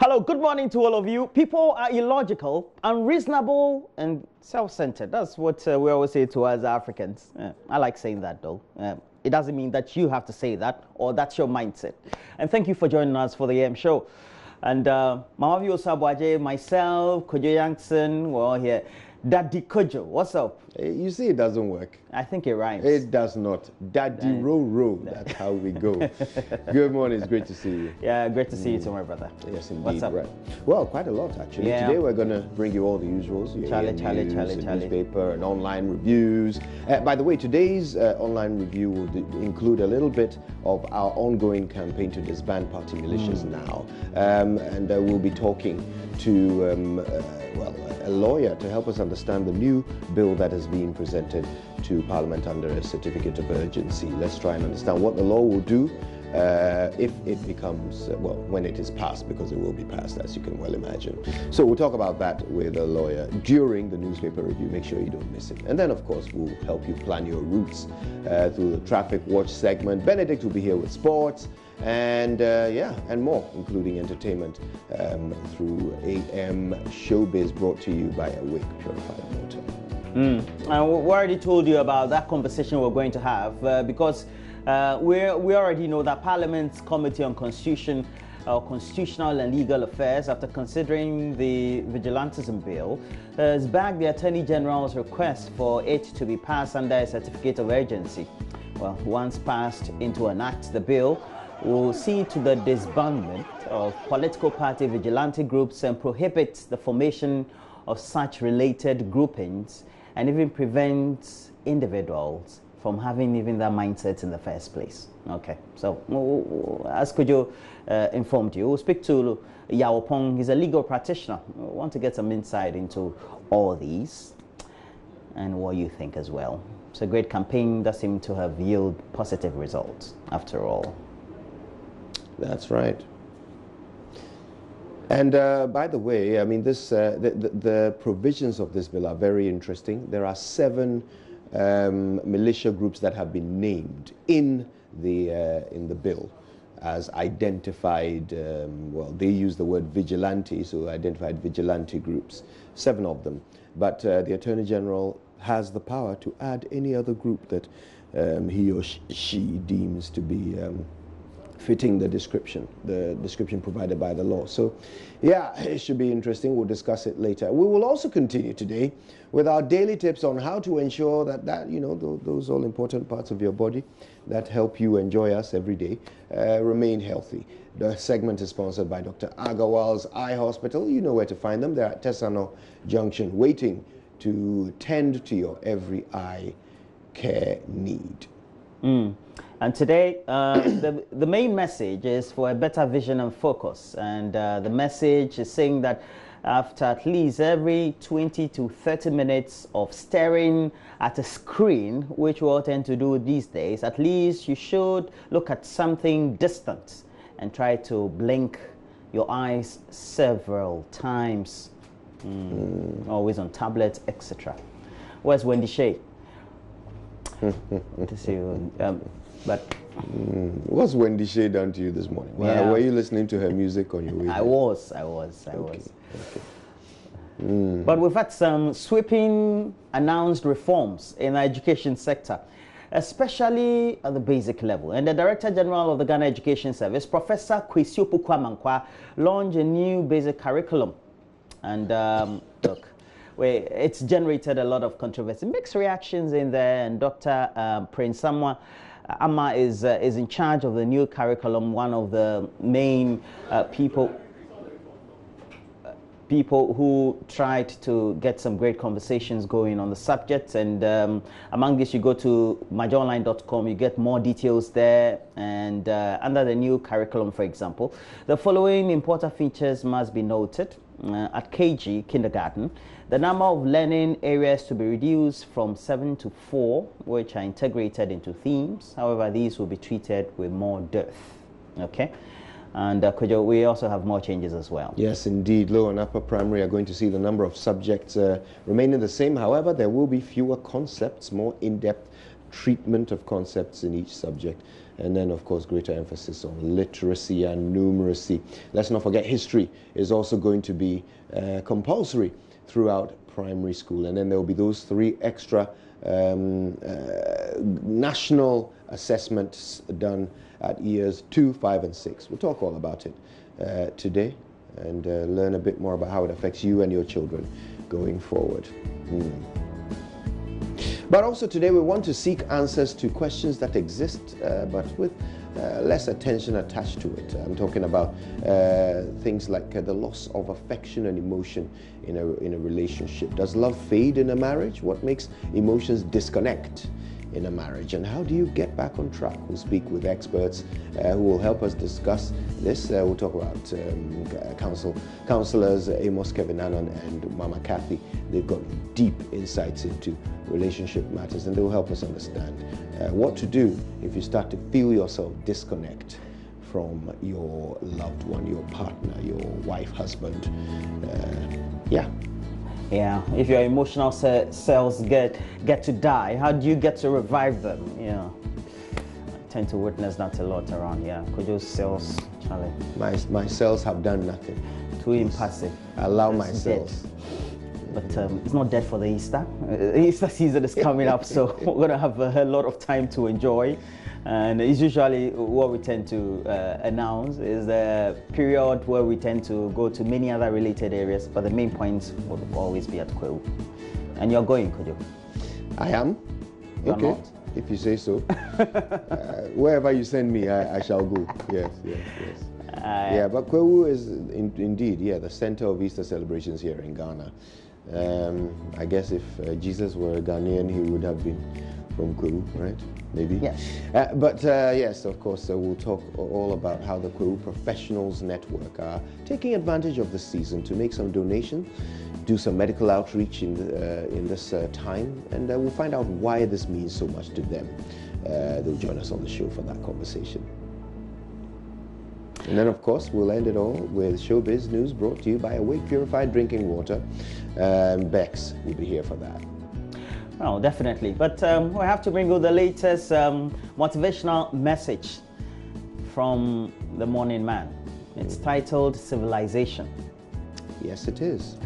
Hello, good morning to all of you. People are illogical, unreasonable, and self-centered. That's what we always say to us Africans. I like saying that, though. It doesn't mean that you have to say that or that's your mindset. And thank you for joining us for the AM show. And Mama Vio Sabwaje, myself, Kojo Yankson, we're all here. Daddy Kojo, what's up? You see, it doesn't work. I think it rhymes. It does not. Daddy Ro, that's how we go. Good morning, it's great to see you. Yeah, great to see you too, my brother. Yes, indeed. What's up? Right. Well, quite a lot, actually. Yeah. Today we're going to bring you all the usuals. Charlie. Newspaper and online reviews. By the way, today's online review will include a little bit of our ongoing campaign to disband party militias now. And we'll be talking to, a lawyer to help us understand the new bill that is being presented to Parliament under a certificate of urgency. Let's try and understand what the law will do if it becomes, when it is passed, because it will be passed, as you can well imagine. So we'll talk about that with a lawyer during the newspaper review. Make sure you don't miss it. And then, of course, we'll help you plan your routes through the Traffic Watch segment. Benedict will be here with sports. And and more, including entertainment through AM Showbiz, brought to you by Awake Purified Water. And we already told you about that conversation we're going to have because we already know that Parliament's Committee on Constitutional and Legal Affairs, after considering the Vigilantism Bill, has backed the Attorney General's request for it to be passed under a certificate of urgency. Well, once passed into an act, the bill will see to the disbandment of political party vigilante groups and prohibit the formation of such related groupings and even prevent individuals from having even that mindset in the first place. Okay, so as Kojo informed you, we'll speak to Yao Pong. He's a legal practitioner. We want to get some insight into all these and what you think as well. It's a great campaign that seemed to have yielded positive results after all. That's right. And by the way, I mean, the provisions of this bill are very interesting. There are 7 militia groups that have been named in the bill as identified. They use the word vigilante, so identified vigilante groups. 7 of them. But the Attorney General has the power to add any other group that he or she deems to be fitting the description provided by the law. So, yeah, it should be interesting. We'll discuss it later. We will also continue today with our daily tips on how to ensure that those all important parts of your body that help you enjoy us every day remain healthy. The segment is sponsored by Dr. Agarwal's Eye Hospital. You know where to find them. They're at Tesano Junction, waiting to tend to your every eye care need. And today, the main message is for a better vision and focus. And the message is saying that after at least every 20 to 30 minutes of staring at a screen, which we all tend to do these days, at least you should look at something distant and try to blink your eyes several times. Always on tablets, etc. Where's Wendy Shea? To see you. What's Wendy Shea done to you this morning? Yeah. Were you listening to her music on your way? I was. Okay. But we've had some sweeping announced reforms in the education sector, especially at the basic level. And the Director General of the Ghana Education Service, Professor Kwesi Opoku-Amankwa, launched a new basic curriculum. And look, it's generated a lot of controversy, mixed reactions in there. And Dr. Prince Amma is in charge of the new curriculum, one of the main people who tried to get some great conversations going on the subject. And among this, you go to majonline.com, you get more details there. And under the new curriculum, for example, the following important features must be noted. At KG, kindergarten, the number of learning areas to be reduced from 7 to 4, which are integrated into themes. However, these will be treated with more depth. Okay? And Kojo, we also have more changes as well. Yes, indeed. Lower and upper primary are going to see the number of subjects remaining the same. However, there will be fewer concepts, more in-depth treatment of concepts in each subject. And then, of course, greater emphasis on literacy and numeracy. Let's not forget history is also going to be compulsory throughout primary school. And then there will be those 3 extra national assessments done at years 2, 5, and 6. We'll talk all about it today and learn a bit more about how it affects you and your children going forward. But also today we want to seek answers to questions that exist, but with less attention attached to it. I'm talking about things like the loss of affection and emotion in a relationship. Does love fade in a marriage? What makes emotions disconnect in a marriage? And how do you get back on track? We'll speak with experts who will help us discuss this. We'll talk about counselors Amos Kevin Annan and Mama Kathy. They've got deep insights into relationship matters, and they will help us understand what to do if you start to feel yourself disconnect from your loved one, your partner, your wife, husband. Yeah, if your emotional cells get to die, how do you get to revive them? I tend to witness that a lot around. Could those cells, Charlie? My cells have done nothing. Too impassive. Allow my cells. But it's not dead for the Easter. Easter season is coming up, so we're going to have a lot of time to enjoy. And it's usually what we tend to announce is the period where we tend to go to many other related areas, but the main points will always be at Kwewu. And you're going, could you? I am. You're okay, not? if you say so. Wherever you send me, I shall go. Yes. But Kwewu is indeed, the center of Easter celebrations here in Ghana. I guess if Jesus were a Ghanaian, he would have been from Kwewu, right? Maybe. Yes. Yes, of course, we'll talk all about how the Kwewu Professionals Network are taking advantage of the season to make some donations, do some medical outreach in this time, and we'll find out why this means so much to them. They'll join us on the show for that conversation. And then, of course, we'll end it all with showbiz news brought to you by Awake Purified Drinking Water. Bex will be here for that. Oh, definitely. But we have to bring you the latest motivational message from the Morning Man. It's titled Civilization. Yes, it is.